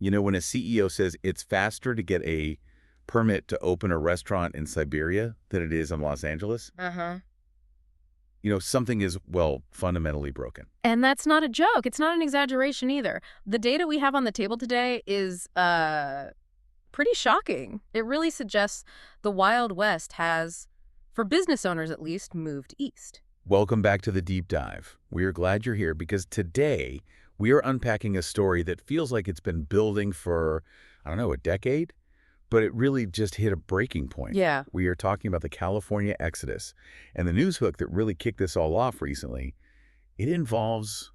You know, when a CEO says it's faster to get a permit to open a restaurant in Siberia than it is in Los Angeles, you know, something is, well, fundamentally broken. And that's not a joke. It's not an exaggeration either. The data we have on the table today is pretty shocking. It really suggests the Wild West has, for business owners at least, moved east. Welcome back to the Deep Dive. We are glad you're here because today we are unpacking a story that feels like it's been building for, I don't know, a decade, but it really just hit a breaking point. Yeah. We are talking about the California exodus, and the news hook that really kicked this all off recently, it involves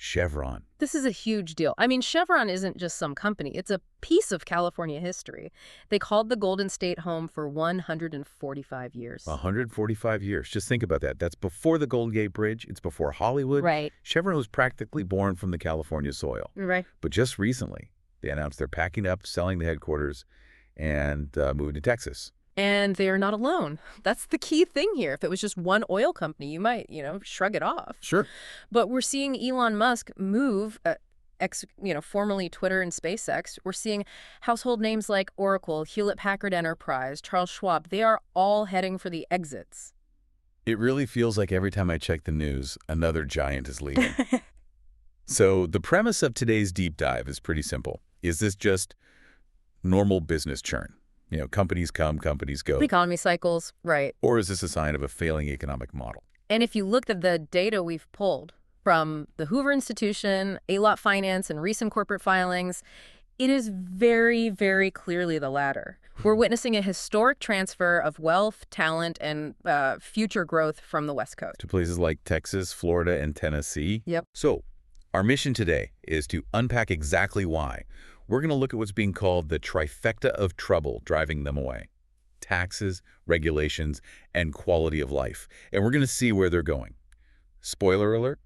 Chevron. This is a huge deal. I mean, Chevron isn't just some company. It's a piece of California history. They called the Golden State home for 145 years. 145 years. Just think about that. That's before the Golden Gate Bridge. It's before Hollywood. Right. Chevron was practically born from the California soil. Right. But just recently, they announced they're packing up, selling the headquarters, and moving to Texas. And they are not alone. That's the key thing here. If it was just one oil company, you might, shrug it off. Sure. But we're seeing Elon Musk move, formerly Twitter and SpaceX. We're seeing household names like Oracle, Hewlett-Packard Enterprise, Charles Schwab. They are all heading for the exits. It really feels like every time I check the news, another giant is leaving. So the premise of today's deep dive is pretty simple. Is this just normal business churn? You know, companies come, companies go. Economy cycles, right. Or is this a sign of a failing economic model? And if you looked at the data we've pulled from the Hoover Institution, A-Lot Finance, and recent corporate filings, it is very, very clearly the latter. We're witnessing a historic transfer of wealth, talent, and future growth from the West Coast. To places like Texas, Florida, and Tennessee? Yep. So our mission today is to unpack exactly why. We're going to look at what's being called the trifecta of trouble driving them away. Taxes, regulations, and quality of life. And we're going to see where they're going. Spoiler alert,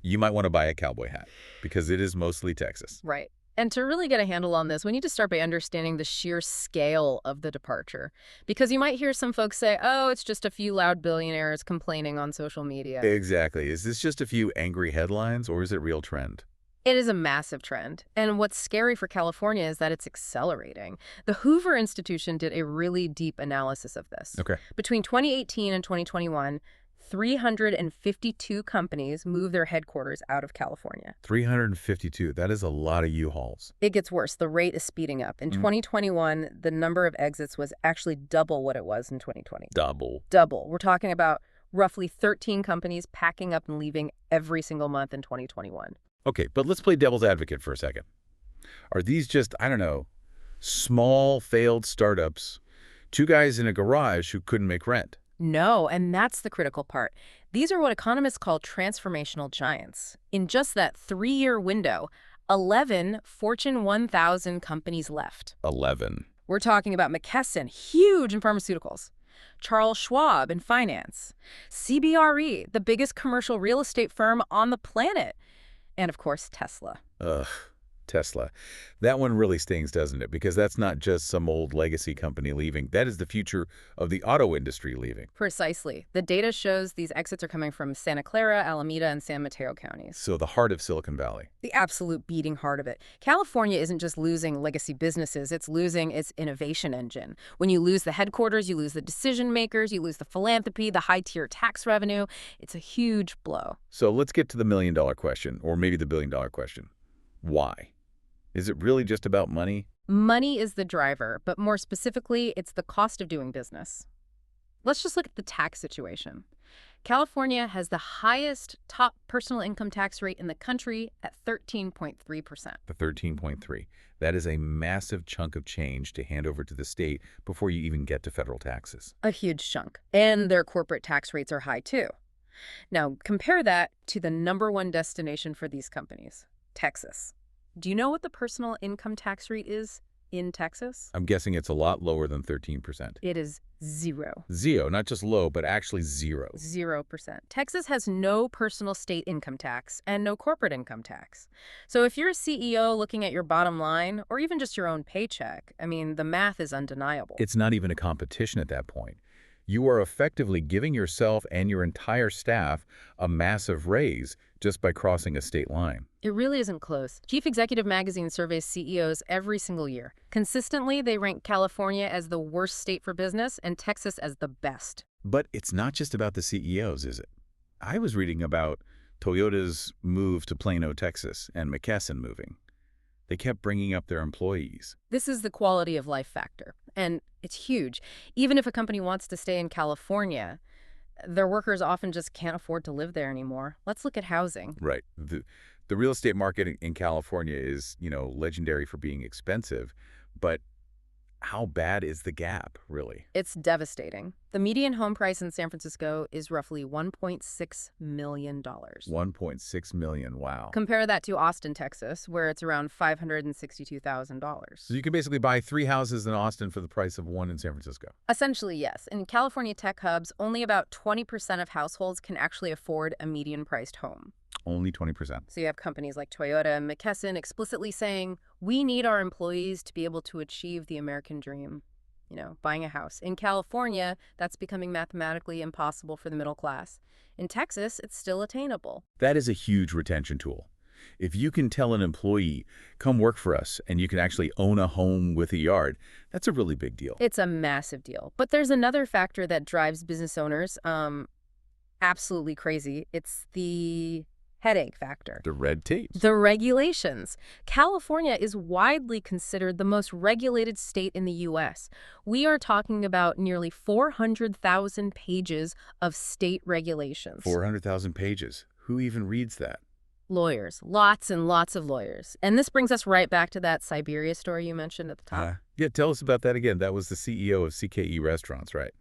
you might want to buy a cowboy hat because it is mostly Texas. Right. And to really get a handle on this, we need to start by understanding the sheer scale of the departure. Because you might hear some folks say, oh, it's just a few loud billionaires complaining on social media. Exactly. Is this just a few angry headlines or is it real trend? It is a massive trend. And what's scary for California is that it's accelerating. The Hoover Institution did a really deep analysis of this. Okay. Between 2018 and 2021, 352 companies moved their headquarters out of California. 352. That is a lot of U-Hauls. It gets worse. The rate is speeding up. In 2021, the number of exits was actually double what it was in 2020. Double. Double. We're talking about roughly 13 companies packing up and leaving every single month in 2021. Okay, but let's play devil's advocate for a second. Are these just, I don't know, small failed startups, two guys in a garage who couldn't make rent? No, and that's the critical part. These are what economists call transformational giants. In just that 3-year window, 11 Fortune 1000 companies left. 11. We're talking about McKesson, huge in pharmaceuticals. Charles Schwab in finance. CBRE, the biggest commercial real estate firm on the planet. And, of course, Tesla. Ugh, Tesla. That one really stings, doesn't it? Because that's not just some old legacy company leaving. That is the future of the auto industry leaving. Precisely. The data shows these exits are coming from Santa Clara, Alameda, and San Mateo counties. So the heart of Silicon Valley. The absolute beating heart of it. California isn't just losing legacy businesses, it's losing its innovation engine. When you lose the headquarters, you lose the decision makers, you lose the philanthropy, the high-tier tax revenue. It's a huge blow. So let's get to the million-dollar question, or maybe the billion-dollar question. Why? Is it really just about money? Money is the driver, but more specifically, it's the cost of doing business. Let's just look at the tax situation. California has the highest top personal income tax rate in the country at 13.3%. The 13.3. That is a massive chunk of change to hand over to the state before you even get to federal taxes. A huge chunk. And their corporate tax rates are high, too. Now, compare that to the #1 destination for these companies, Texas. Do you know what the personal income tax rate is in Texas? I'm guessing it's a lot lower than 13%. It is 0. Zero, not just low, but actually 0. 0%. Texas has no personal state income tax and no corporate income tax. So if you're a CEO looking at your bottom line, or even just your own paycheck, I mean, the math is undeniable. It's not even a competition at that point. You are effectively giving yourself and your entire staff a massive raise just by crossing a state line. It really isn't close. Chief Executive Magazine surveys CEOs every single year. Consistently, they rank California as the worst state for business and Texas as the best. But it's not just about the CEOs, is it? I was reading about Toyota's move to Plano, Texas, and McKesson moving. They kept bringing up their employees. This is the quality of life factor, and it's huge. Even if a company wants to stay in California, their workers often just can't afford to live there anymore. Let's look at housing. Right. The real estate market in California is, legendary for being expensive, but how bad is the gap, really? It's devastating. The median home price in San Francisco is roughly $1.6 million. $1.6 million, wow. Compare that to Austin, Texas, where it's around $562,000. So you can basically buy 3 houses in Austin for the price of 1 in San Francisco. Essentially, yes. In California tech hubs, only about 20% of households can actually afford a median-priced home. Only 20%. So you have companies like Toyota and McKesson explicitly saying, we need our employees to be able to achieve the American dream, buying a house. In California, that's becoming mathematically impossible for the middle class. In Texas, it's still attainable. That is a huge retention tool. If you can tell an employee, come work for us, and you can actually own a home with a yard, that's a really big deal. It's a massive deal. But there's another factor that drives business owners absolutely crazy. It's the headache factor. The red tape. The regulations. California is widely considered the most regulated state in the U.S. We are talking about nearly 400,000 pages of state regulations. 400,000 pages. Who even reads that? Lawyers. Lots and lots of lawyers. And this brings us right back to that Siberia story you mentioned at the top. Yeah, tell us about that again. That was the CEO of CKE Restaurants, right?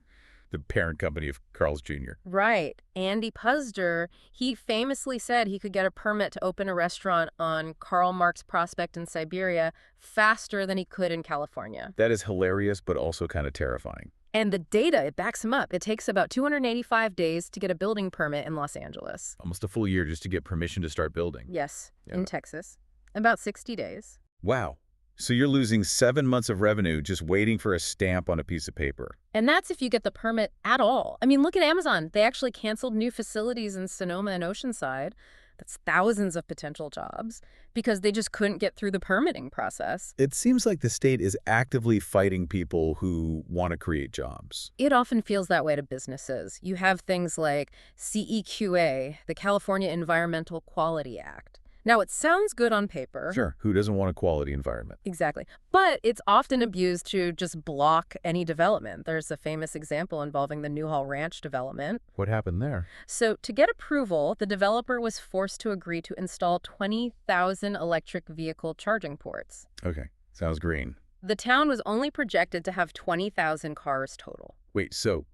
The parent company of Carl's Jr. Right. Andy Puzder, he famously said he could get a permit to open a restaurant on Karl Marx Prospect in Siberia faster than he could in California. That is hilarious, but also kind of terrifying. And the data, it backs him up. It takes about 285 days to get a building permit in Los Angeles. Almost a full year just to get permission to start building. Yes, Yeah. in Texas. About 60 days. Wow. So you're losing 7 months of revenue just waiting for a stamp on a piece of paper. And that's if you get the permit at all. I mean, look at Amazon. They actually canceled new facilities in Sonoma and Oceanside. That's thousands of potential jobs because they just couldn't get through the permitting process. It seems like the state is actively fighting people who want to create jobs. It often feels that way to businesses. You have things like CEQA, the California Environmental Quality Act. Now, it sounds good on paper. Sure, who doesn't want a quality environment? Exactly. But it's often abused to just block any development. There's a famous example involving the Newhall Ranch development. What happened there? So to get approval, the developer was forced to agree to install 20,000 electric vehicle charging ports. Okay, sounds green. The town was only projected to have 20,000 cars total. Wait, so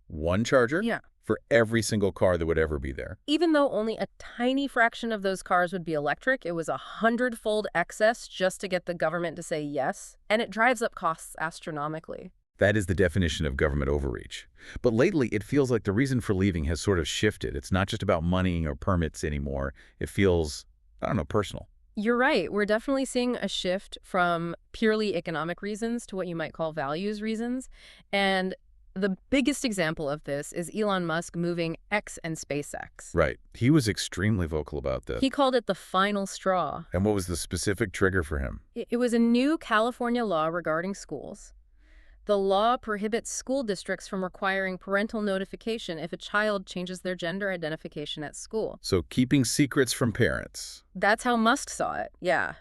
one charger? Yeah. For every single car that would ever be there. Even though only a tiny fraction of those cars would be electric, it was 100-fold excess just to get the government to say yes, and it drives up costs astronomically. That is the definition of government overreach. But lately, it feels like the reason for leaving has sort of shifted. It's not just about money or permits anymore. It feels, personal. You're right. We're definitely seeing a shift from purely economic reasons to what you might call values reasons. And the biggest example of this is Elon Musk moving X and SpaceX. Right. He was extremely vocal about this. He called it the final straw. And what was the specific trigger for him? It was a new California law regarding schools. The law prohibits school districts from requiring parental notification if a child changes their gender identification at school. So keeping secrets from parents. That's how Musk saw it, yeah.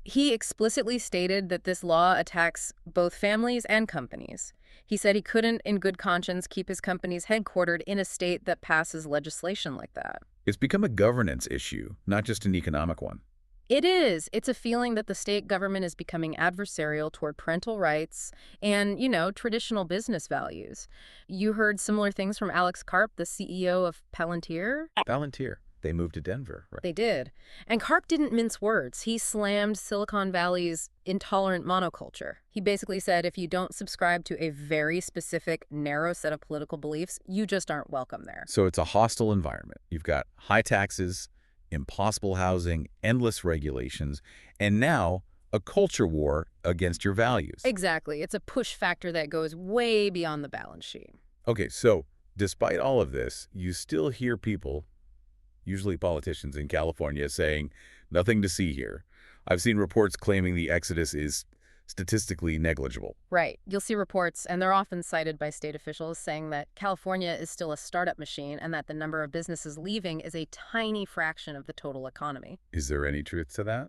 He explicitly stated that this law attacks both families and companies. He said he couldn't, in good conscience, keep his companies headquartered in a state that passes legislation like that. It's become a governance issue, not just an economic one. It is. It's a feeling that the state government is becoming adversarial toward parental rights and, traditional business values. You heard similar things from Alex Karp, the CEO of Palantir? Palantir. They moved to Denver, right? They did. And Karp didn't mince words. He slammed Silicon Valley's intolerant monoculture. He basically said if you don't subscribe to a very specific, narrow set of political beliefs, you just aren't welcome there. So it's a hostile environment. You've got high taxes, impossible housing, endless regulations, and now a culture war against your values. Exactly. It's a push factor that goes way beyond the balance sheet. Okay, so despite all of this, you still hear people usually politicians in California, saying, nothing to see here. I've seen reports claiming the exodus is statistically negligible. Right. You'll see reports, and they're often cited by state officials, saying that California is still a startup machine and that the number of businesses leaving is a tiny fraction of the total economy. Is there any truth to that?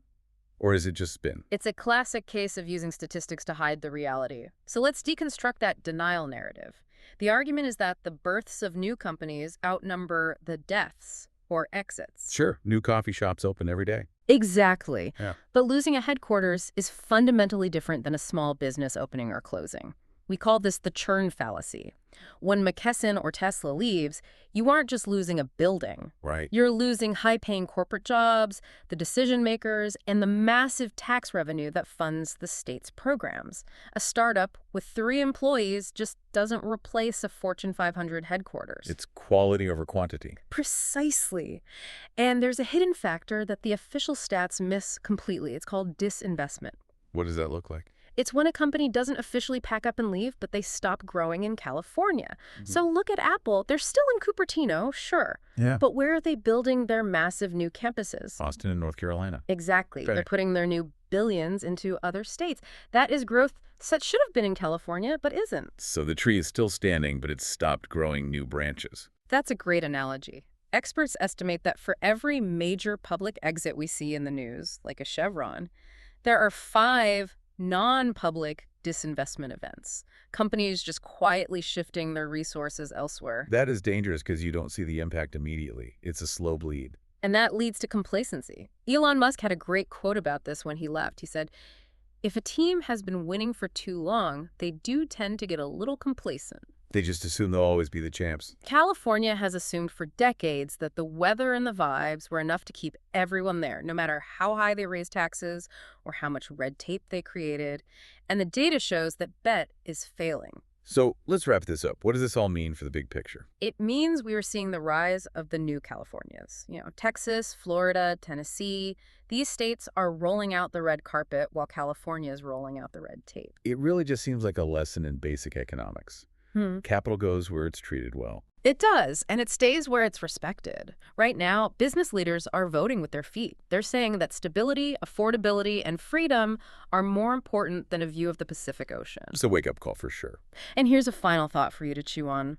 Or is it just spin? It's a classic case of using statistics to hide the reality. So let's deconstruct that denial narrative. The argument is that the births of new companies outnumber the deaths or exits. Sure, new coffee shops open every day. Exactly. Yeah. But losing a headquarters is fundamentally different than a small business opening or closing. We call this the churn fallacy. When McKesson or Tesla leaves, you aren't just losing a building. Right. You're losing high-paying corporate jobs, the decision makers, and the massive tax revenue that funds the state's programs. A startup with 3 employees just doesn't replace a Fortune 500 headquarters. It's quality over quantity. Precisely. And there's a hidden factor that the official stats miss completely. It's called disinvestment. What does that look like? It's when a company doesn't officially pack up and leave, but they stop growing in California. So look at Apple. They're still in Cupertino, sure. Yeah. But where are they building their massive new campuses? Austin and North Carolina. Exactly. Right. They're putting their new billions into other states. That is growth that should have been in California, but isn't. So the tree is still standing, but it's stopped growing new branches. That's a great analogy. Experts estimate that for every major public exit we see in the news, like a Chevron, there are 5 non-public disinvestment events. Companies just quietly shifting their resources elsewhere. That is dangerous because you don't see the impact immediately. It's a slow bleed. And that leads to complacency. Elon Musk had a great quote about this when he left. He said, if a team has been winning for too long, they do tend to get a little complacent. They just assume they'll always be the champs. California has assumed for decades that the weather and the vibes were enough to keep everyone there, no matter how high they raised taxes or how much red tape they created. And the data shows that bet is failing. So let's wrap this up. What does this all mean for the big picture? It means we are seeing the rise of the new Californias. Texas, Florida, Tennessee. These states are rolling out the red carpet while California is rolling out the red tape. It really just seems like a lesson in basic economics. Capital goes where it's treated well. It does, and it stays where it's respected. Right now, business leaders are voting with their feet. They're saying that stability, affordability, and freedom are more important than a view of the Pacific Ocean. It's a wake-up call for sure. And here's a final thought for you to chew on.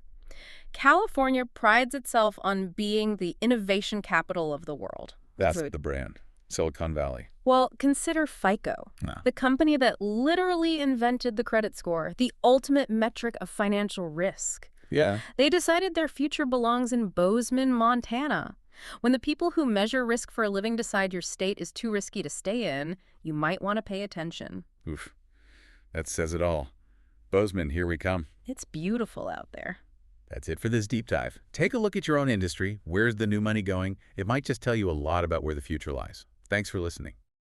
California prides itself on being the innovation capital of the world. That's the brand. Silicon Valley. Well, consider FICO, the company that literally invented the credit score, the ultimate metric of financial risk. Yeah. They decided their future belongs in Bozeman, Montana. When the people who measure risk for a living decide your state is too risky to stay in, you might want to pay attention. Oof. That says it all. Bozeman, here we come. It's beautiful out there. That's it for this deep dive. Take a look at your own industry. Where's the new money going? It might just tell you a lot about where the future lies. Thanks for listening.